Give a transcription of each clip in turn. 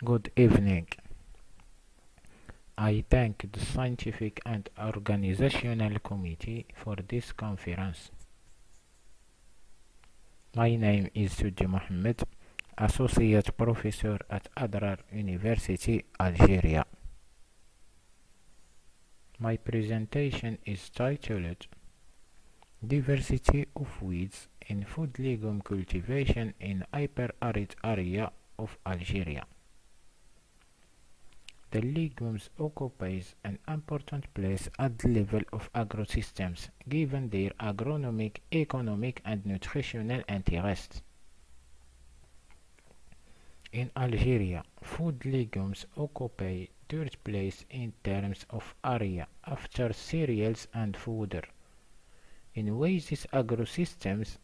Good evening. I thank the scientific and organizational committee for this conference. My name is Souddi Mohammed, Associate Professor at Adrar University, Algeria. My presentation is titled Diversity of Weeds in Food Legume Cultivation in Hyper-Arid Area of Algeria. The legumes occupies an important place at the level of agrosystems, given their agronomic, economic, and nutritional interests. In Algeria, food legumes occupy third place in terms of area after cereals and fodder. In Oasis agrosystems,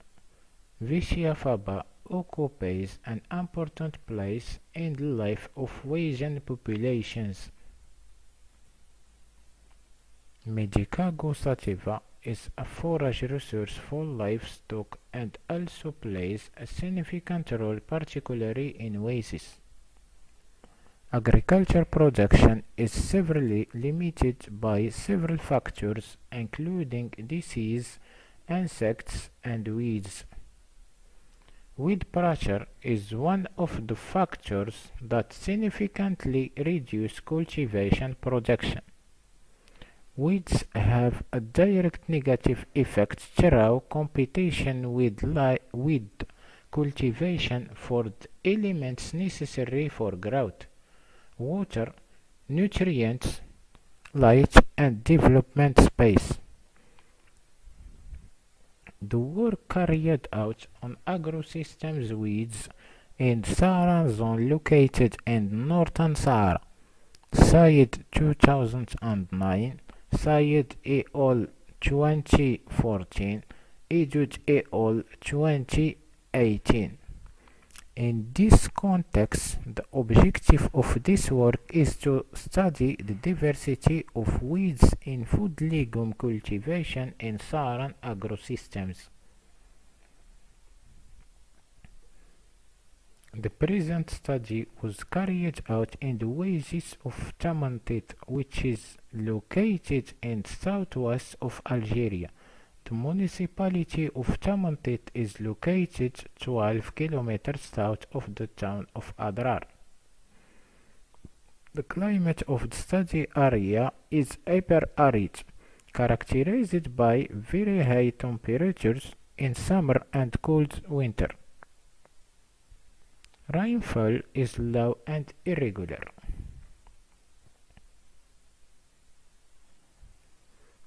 Vicia faba occupies an important place in the life of Wasian populations. Medicago sativa is a forage resource for livestock and also plays a significant role, particularly in Oasis. Agriculture production is severely limited by several factors, including disease, insects, and weeds. Weed pressure is one of the factors that significantly reduce cultivation production. Weeds have a direct negative effect through competition with cultivation for the elements necessary for growth: water, nutrients, light, and development space. The work carried out on agrosystems weeds in Sahara zone located in Northern Sahara, Syed 2009, Syed et al. 2014, Edud et al. 2018. In this context, the objective of this work is to study the diversity of weeds in food legume cultivation in Saharan agrosystems. The present study was carried out in the oasis of Tamantit, which is located in southwest of Algeria. The municipality of Tamantit is located 12 kilometers south of the town of Adrar. The climate of the study area is hyper-arid, characterized by very high temperatures in summer and cold winter. Rainfall is low and irregular.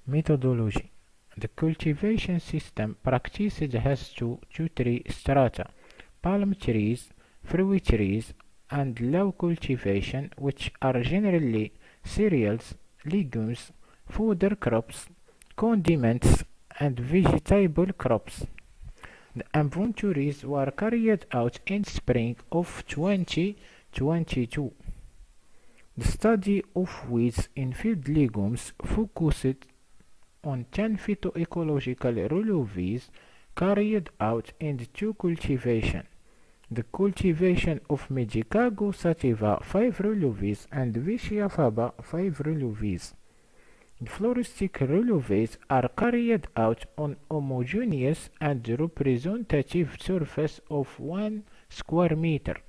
Methodology. The cultivation system practiced has two to three strata: palm trees, fruit trees, and low cultivation, which are generally cereals, legumes, fodder crops, condiments, and vegetable crops. The inventories were carried out in spring of 2022. The study of weeds in field legumes focused on 10 phytoecological releases carried out in the two cultivation: the cultivation of Medicago sativa 5 releases and Vicia faba 5 releases. The floristic releases are carried out on homogeneous and representative surface of 1 square meter.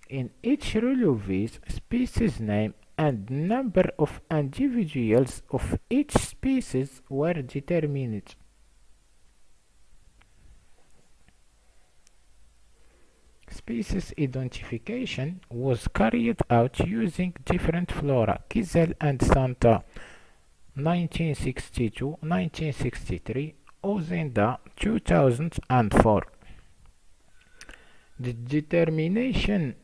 In each release, species name and number of individuals of each species were determined. Species identification was carried out using different flora: Kizel and Santa 1962-1963, Ozenda 2004. The determination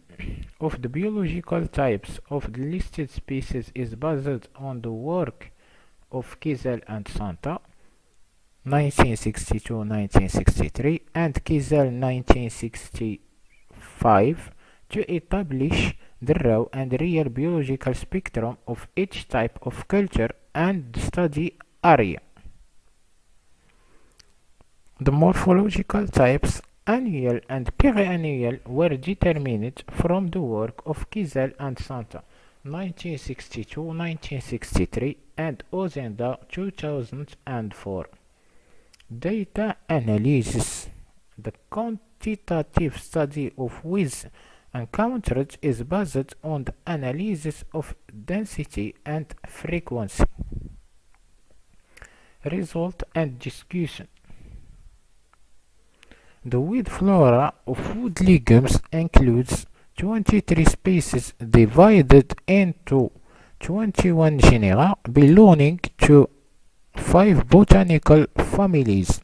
of the biological types of the listed species is based on the work of Kizel and Santa 1962-1963 and Kizel 1965 to establish the raw and real biological spectrum of each type of culture and the study area. The morphological types annual and periannual were determined from the work of Kizel and Santa 1962-1963 and Ozenda 2004. Data analysis. The quantitative study of width encountered is based on the analysis of density and frequency. Result and discussion. The weed flora of wood legumes includes 23 species divided into 21 genera belonging to 5 botanical families.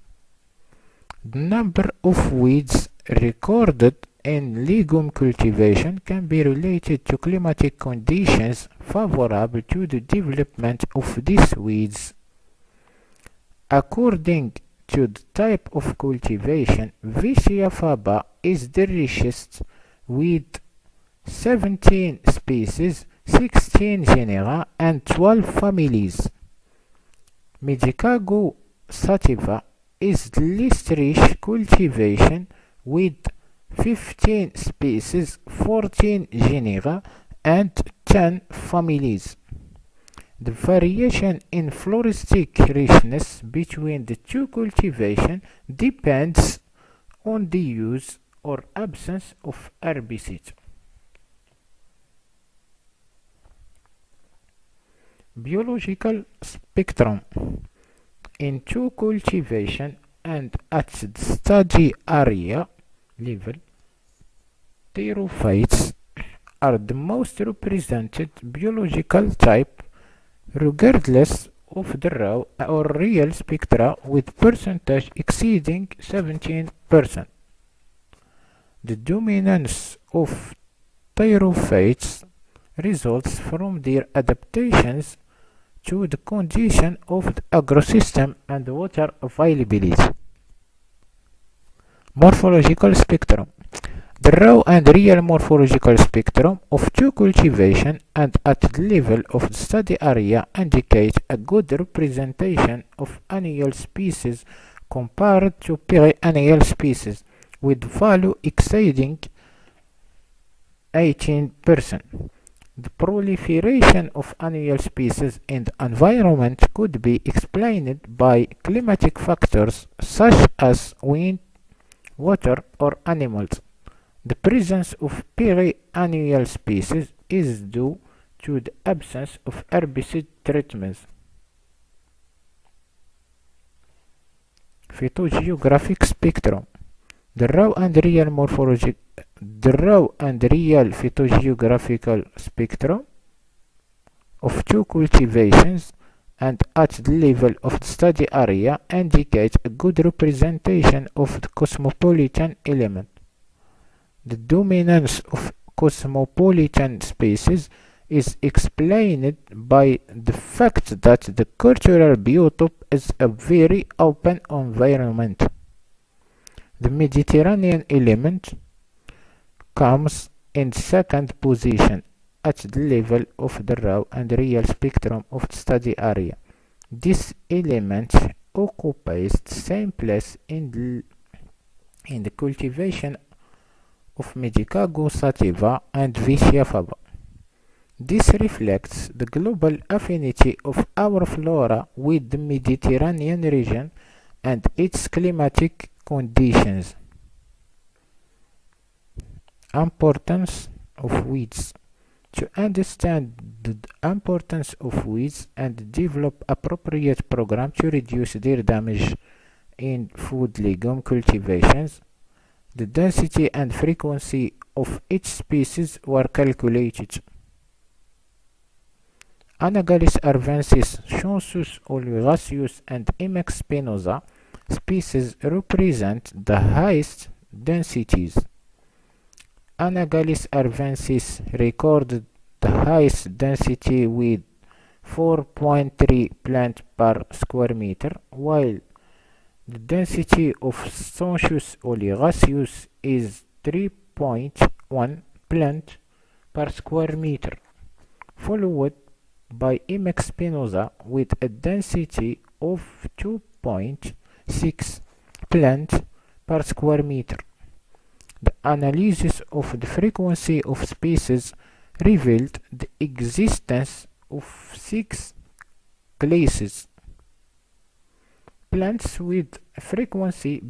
The number of weeds recorded in legume cultivation can be related to climatic conditions favorable to the development of these weeds. According to the type of cultivation, Vicia faba is the richest with 17 species, 16 genera, and 12 families. Medicago sativa is the least rich cultivation with 15 species, 14 genera, and 10 families. The variation in floristic richness between the two cultivations depends on the use or absence of herbicide. Biological spectrum. In two cultivation and at the study area level, pterophytes are the most represented biological type regardless of the raw or real spectra with percentage exceeding 17%. The dominance of pterophytes results from their adaptations to the condition of the agrosystem and water availability. Morphological spectrum. The raw and real morphological spectrum of two cultivation and at the level of the study area indicate a good representation of annual species compared to perennial species with value exceeding 18%. The proliferation of annual species in the environment could be explained by climatic factors such as wind, water, or animals. The presence of perennial species is due to the absence of herbicide treatments. Phytogeographic spectrum. The raw and real phytogeographical spectrum of two cultivations and at the level of the study area indicate a good representation of the cosmopolitan element. The dominance of cosmopolitan species is explained by the fact that the cultural biotope is a very open environment. The Mediterranean element comes in second position at the level of the raw and real spectrum of the study area. This element occupies the same place in the cultivation of Medicago sativa and Vicia faba. This reflects the global affinity of our flora with the Mediterranean region and its climatic conditions. Importance of weeds. To understand the importance of weeds and develop appropriate programs to reduce their damage in food legume cultivations, the density and frequency of each species were calculated. Anagalis arvensis, Chonsus olivaceus, and Imex spinosa species represent the highest densities. Anagalis arvensis recorded the highest density with 4.3 plant per square meter, while the density of Chonsus olivaceus is 3.1 plant per square meter, followed by Imex spinosa with a density of 2.6 plant per square meter. The analysis of the frequency of species revealed the existence of 6 classes: plants with frequency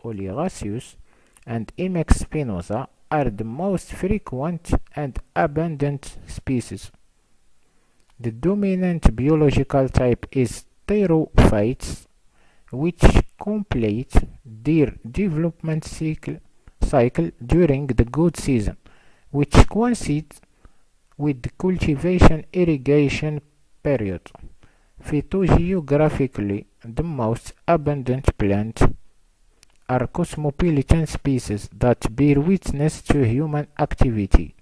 olivaceous and Imex spinosa are the most frequent and abundant species. The dominant biological type is pterophytes, which complete their development cycle during the good season, which coincides with the cultivation irrigation period. Phytogeographically, the most abundant plants are cosmopolitan species that bear witness to human activity.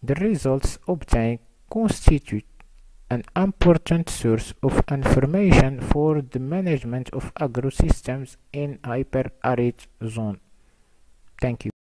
The results obtained constitute an important source of information for the management of agrosystems in hyper-arid zones. Thank you.